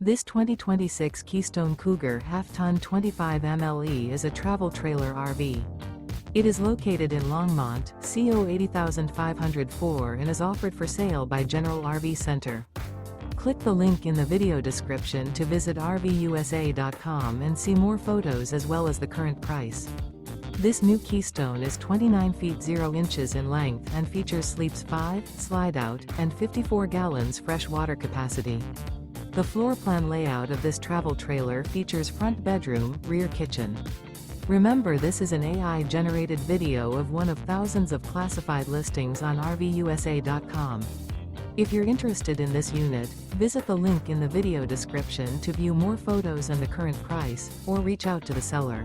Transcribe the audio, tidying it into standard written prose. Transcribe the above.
This 2026 Keystone Cougar Half-Ton 25 MLE is a travel trailer RV. It is located in Longmont, CO 80504 and is offered for sale by General RV Center. Click the link in the video description to visit RVUSA.com and see more photos as well as the current price. This new Keystone is 29 feet 0 inches in length and features sleeps 5, slide-out, and 54 gallons fresh water capacity. The floor plan layout of this travel trailer features front bedroom, rear kitchen. Remember, this is an AI-generated video of one of thousands of classified listings on RVUSA.com. If you're interested in this unit, visit the link in the video description to view more photos and the current price, or reach out to the seller.